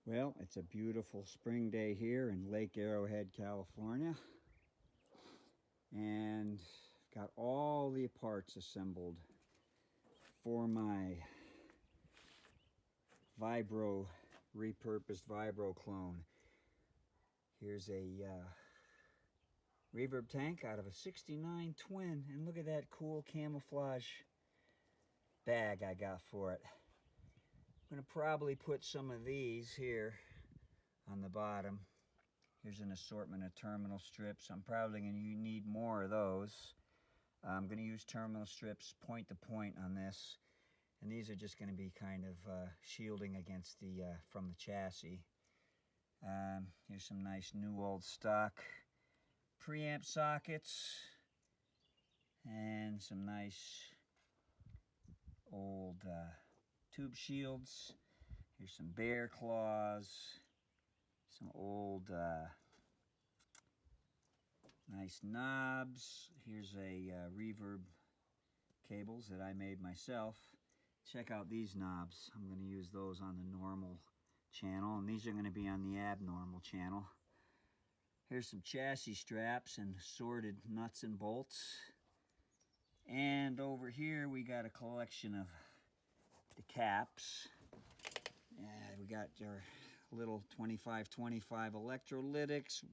Well, it's a beautiful spring day here in Lake Arrowhead, California. And I've got all the parts assembled for my repurposed Vibro clone. Here's a reverb tank out of a 69 Twin. And look at that cool camouflage bag I got for it. I'm going to probably put some of these here on the bottom. Here's an assortment of terminal strips. I'm probably going to need more of those. I'm going to use terminal strips point to point on this. And these are just going to be kind of shielding against the from the chassis. Here's some nice new old stock preamp sockets. And some nice old tube shields. Here's some bear claws. Some old nice knobs. Here's a reverb cables that I made myself. Check out these knobs. I'm going to use those on the normal channel, and these are going to be on the abnormal channel. Here's some chassis straps and assorted nuts and bolts. And over here we got a collection of the caps. We got our little 2525 electrolytics.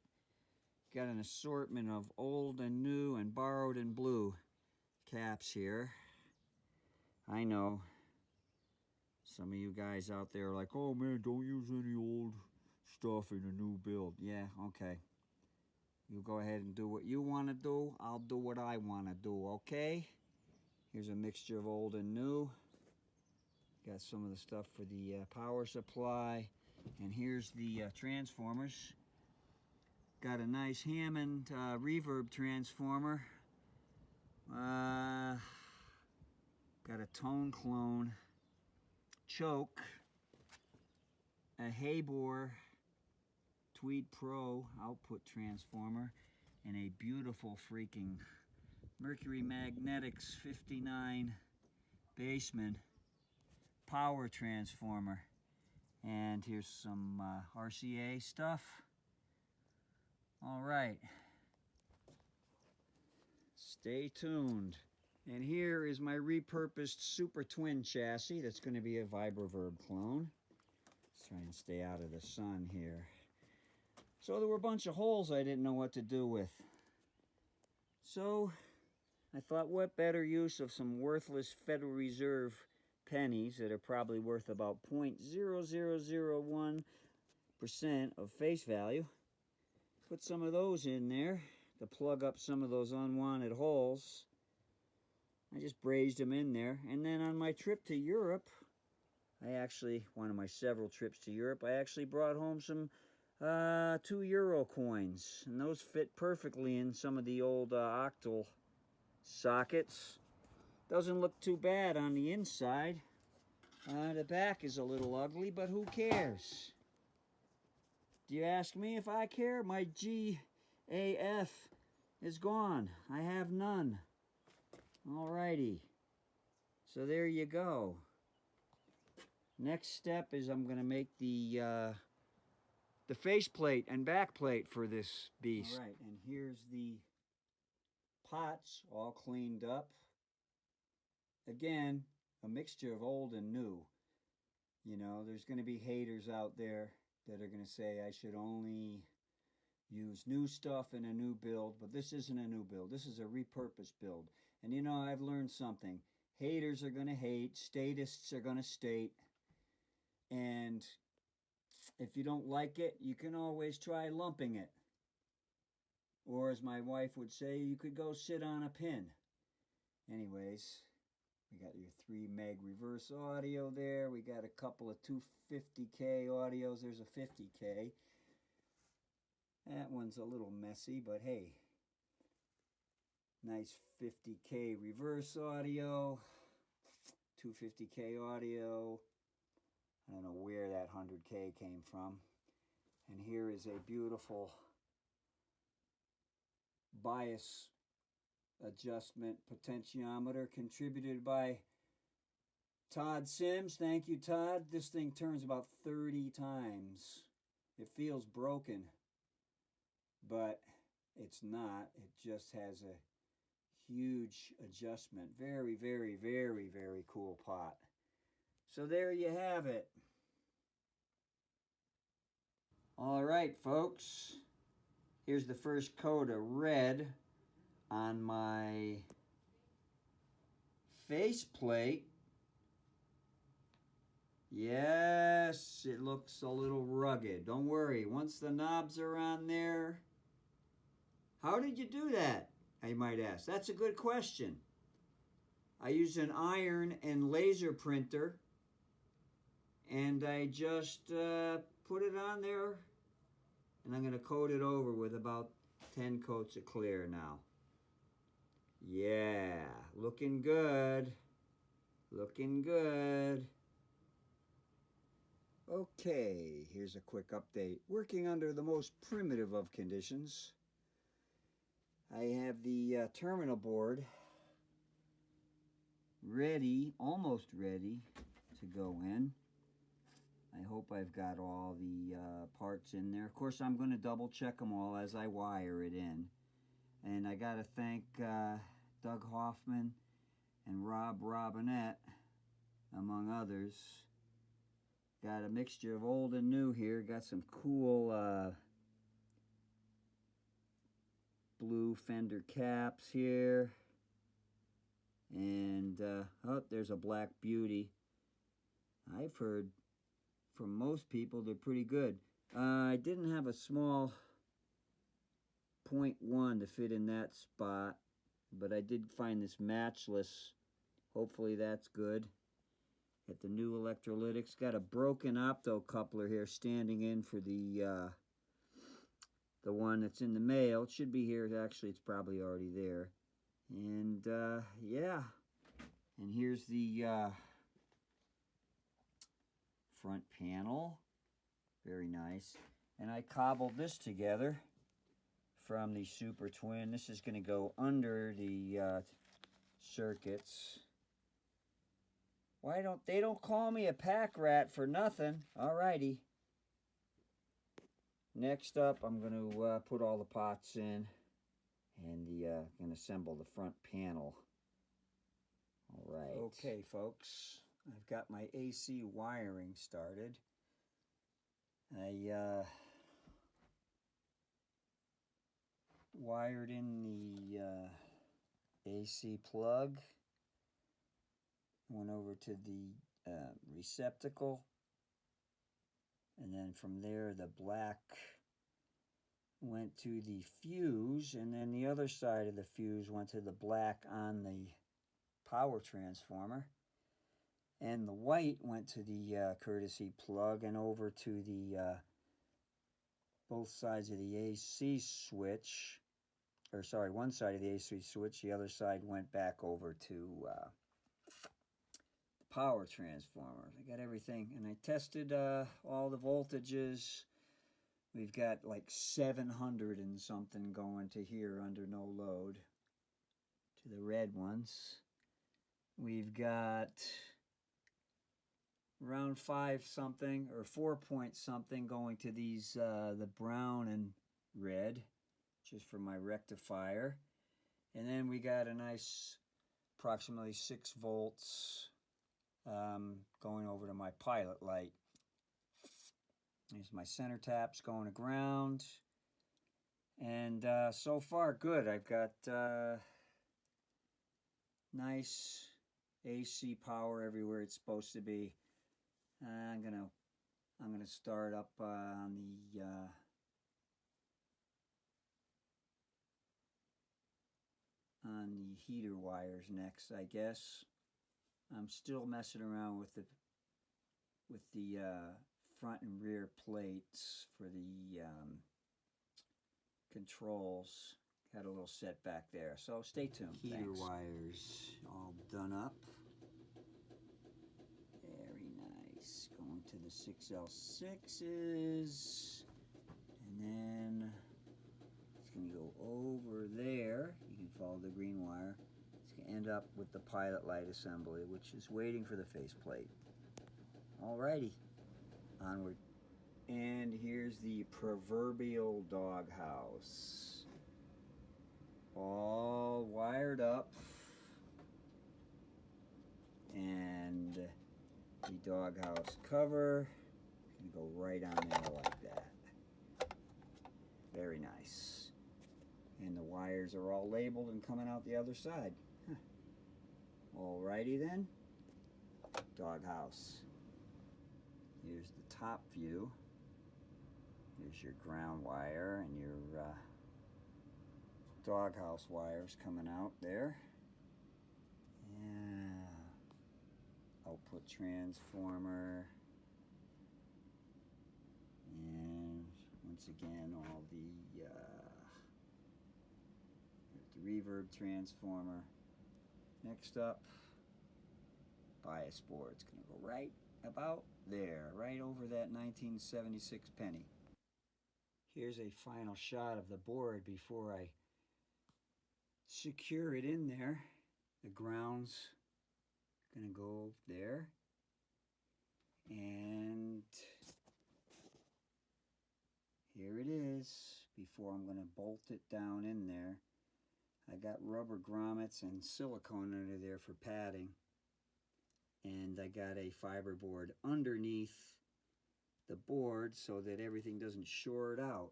Got an assortment of old and new and borrowed and blue caps here. I know some of you guys out there are like, oh man, don't use any old stuff in a new build. Yeah, okay. You go ahead and do what you want to do. I'll do what I want to do, okay? Here's a mixture of old and new. Got some of the stuff for the power supply. And here's the transformers. Got a nice Hammond reverb transformer. Got a tone clone choke. A Haybor Tweed Pro output transformer. And a beautiful freaking Mercury Magnetics 59 Bassman power transformer. And here's some RCA stuff. All right, stay tuned. And here is my repurposed Super Twin chassis that's going to be a Vibroverb clone. Let's try and stay out of the sun here. So there were a bunch of holes I didn't know what to do with. So I thought, what better use of some worthless Federal Reserve pennies that are probably worth about 0.0001% of face value. Put some of those in there to plug up some of those unwanted holes. I just brazed them in there. And then on my trip to Europe, one of my several trips to Europe, I actually brought home some €2 coins. And those fit perfectly in some of the old octal sockets. Doesn't look too bad on the inside. The back is a little ugly, but who cares? Do you ask me if I care? My GAF is gone. I have none. Alrighty. So there you go. Next step is I'm going to make the faceplate and backplate for this beast. Alright, and here's the pots all cleaned up. Again, a mixture of old and new. You know, there's going to be haters out there that are going to say I should only use new stuff in a new build, but this isn't a new build. This is a repurposed build. And you know, I've learned something. Haters are going to hate. Statists are going to state. And if you don't like it, you can always try lumping it. Or as my wife would say, you could go sit on a pin. Anyways, we got your 3 meg reverse audio there. We got a couple of 250K audios. There's a 50K. That one's a little messy, but hey. Nice 50K reverse audio. 250K audio. I don't know where that 100K came from. And here is a beautiful bias adjustment potentiometer contributed by Todd Sims, thank you, Todd. This thing turns about 30 times. It feels broken, but it's not. It just has a huge adjustment. Very, very, very, very cool pot. So there you have it. All right, folks. Here's the first coat of red on my faceplate. Yes, it looks a little rugged. Don't worry, once the knobs are on there. How did you do that, I might ask? That's a good question. I use an iron and laser printer, and I just put it on there, and I'm going to coat it over with about 10 coats of clear now. Yeah, looking good. Looking good. Okay, here's a quick update. Working under the most primitive of conditions. I have the terminal board ready, almost ready to go in. I hope I've got all the parts in there. Of course, I'm going to double check them all as I wire it in. And I got to thank Doug Hoffman and Rob Robinette, among others. Got a mixture of old and new here. Got some cool blue Fender caps here. And, oh, there's a Black Beauty. I've heard from most people they're pretty good. I didn't have a small .1 to fit in that spot, but I did find this matchless. Hopefully that's good. At the new electrolytics. Got a broken opto coupler here standing in for the one that's in the mail. It should be here. Actually, it's probably already there. And yeah. And here's the front panel. Very nice. And I cobbled this together from the Super Twin. This is going to go under the circuits. Why don't they call me a pack rat for nothing? Alrighty. Next up, I'm going to put all the pots in and assemble the front panel. All right. Okay, folks. I've got my AC wiring started. I wired in the AC plug. Went over to the receptacle, and then from there the black went to the fuse, and then the other side of the fuse went to the black on the power transformer, and the white went to the courtesy plug and over to the both sides of the AC switch, or sorry, one side of the AC switch, the other side went back over to power transformer. I got everything, and I tested all the voltages. We've got like 700 and something going to here under no load to the red ones. We've got around 5 something or 4 point something going to these the brown and red, just for my rectifier. And then we got a nice approximately 6 volts going over to my pilot light. There's my center taps going to ground. And so far good. I've got nice AC power everywhere it's supposed to be. I'm gonna start up on the heater wires next, I guess. I'm still messing around with the front and rear plates for the controls. Had a little setback there, so stay tuned. Heater wires all done up. Very nice. Going to the 6L6s, and then it's going to go over there. You can follow the green wire, end up with the pilot light assembly, which is waiting for the faceplate. Alrighty, onward. And here's the proverbial doghouse. All wired up. And the doghouse cover can go right on there like that. Very nice. And the wires are all labeled and coming out the other side. Huh. Alrighty then. Doghouse. Here's the top view. Here's your ground wire and your doghouse wires coming out there. Yeah. Output transformer. And once again, all the reverb transformer. Next up, bias board. It's going to go right about there, right over that 1976 penny. Here's a final shot of the board before I secure it in there. The ground's going to go there. And here it is before I'm going to bolt it down in there. I got rubber grommets and silicone under there for padding. And I got a fiber board underneath the board so that everything doesn't short out.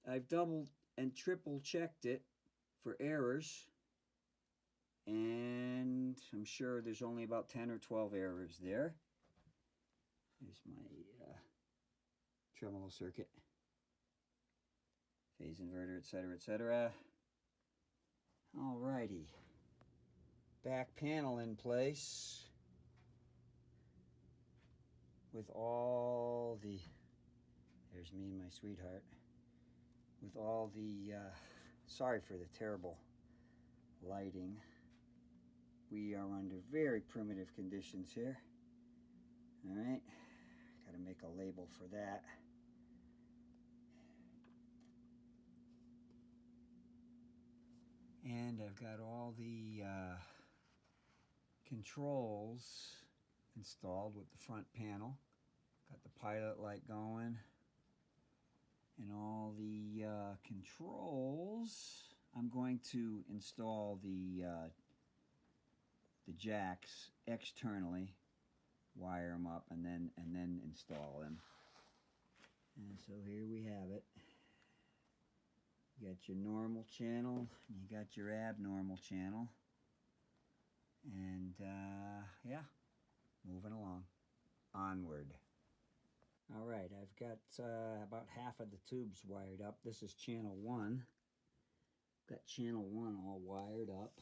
I've doubled and triple checked it for errors, and I'm sure there's only about 10 or 12 errors there. Here's my tremolo circuit, phase inverter, etc., etc. Alrighty, back panel in place with all the, there's me and my sweetheart, with all the, sorry for the terrible lighting. We are under very primitive conditions here. Alright, got to make a label for that. And I've got all the controls installed with the front panel. Got the pilot light going. And all the controls. I'm going to install the jacks externally, wire them up, and then install them. And so here we have it. You got your normal channel, and you got your abnormal channel, and yeah, moving along, onward. All right, I've got about half of the tubes wired up. This is channel 1. Got channel 1 all wired up.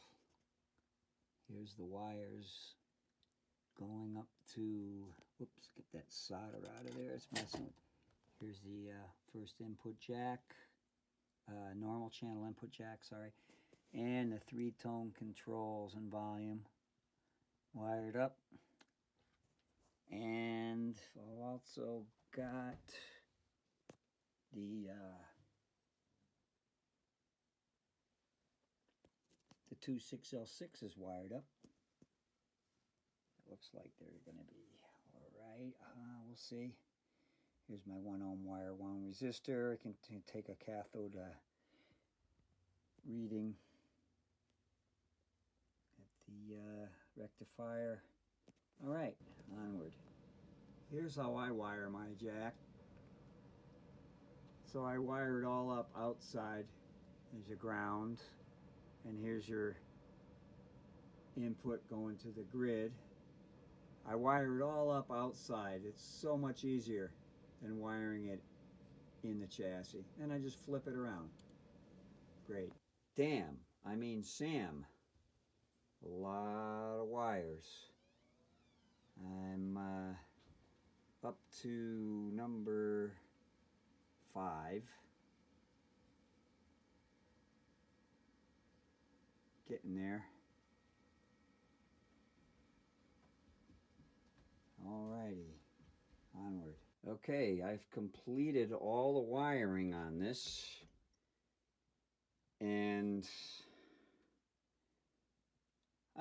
Here's the wires going up to, whoops, get that solder out of there, it's messing. Here's the first input jack, normal channel input jack, sorry, and the 3-tone controls and volume wired up. And I've also got the two 6L6s wired up. It looks like they're going to be alright. We'll see. Here's my 1 ohm wire wound resistor. I can take a cathode reading at the rectifier. Alright, onward. Here's how I wire my jack. So I wire it all up outside. There's your ground, and here's your input going to the grid. I wire it all up outside. It's so much easier than wiring it in the chassis. And I just flip it around. Great. Damn, I mean Sam. A lot of wires. I'm up to number 5. Getting there. Alrighty, onward. Okay, I've completed all the wiring on this, and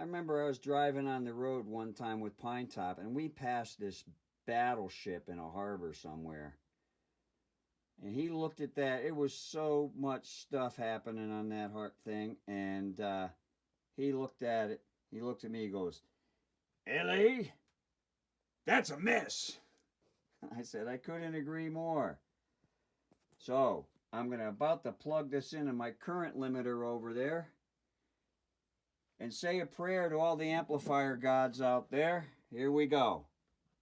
I remember I was driving on the road one time with Pine Top, and we passed this battleship in a harbor somewhere. And he looked at that. It was so much stuff happening on that thing. And he looked at it. He looked at me. He goes, "Ellie, that's a mess." I said, I couldn't agree more. So I'm about to plug this in my current limiter over there. And say a prayer to all the amplifier gods out there. Here we go.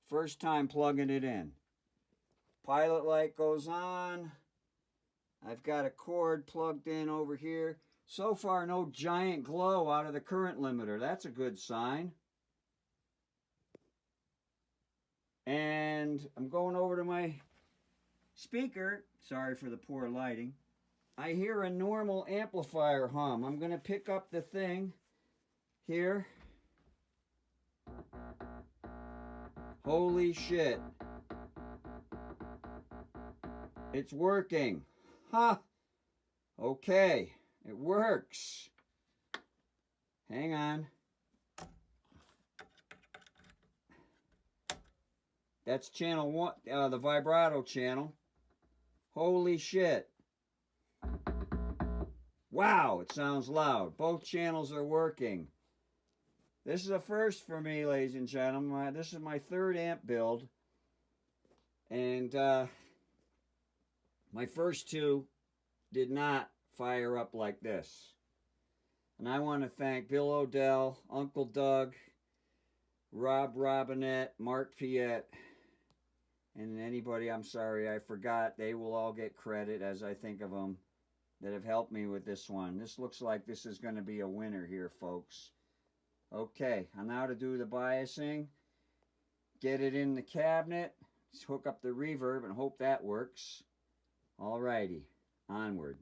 First time plugging it in. Pilot light goes on. I've got a cord plugged in over here. So far, no giant glow out of the current limiter. That's a good sign. And I'm going over to my speaker. Sorry for the poor lighting. I hear a normal amplifier hum. I'm going to pick up the thing here. Holy shit. It's working. Huh. Okay. It works. Hang on. That's channel 1, the vibrato channel. Holy shit. Wow, it sounds loud. Both channels are working. This is a first for me, ladies and gentlemen. This is my third amp build. And my first two did not fire up like this. And I want to thank Bill O'Dell, Uncle Doug, Rob Robinette, Mark Piet, and anybody I'm sorry I forgot. They will all get credit as I think of them that have helped me with this one. This looks like this is going to be a winner here, folks. Okay, and now to do the biasing. Get it in the cabinet. Hook up the reverb and hope that works. Alrighty, onward.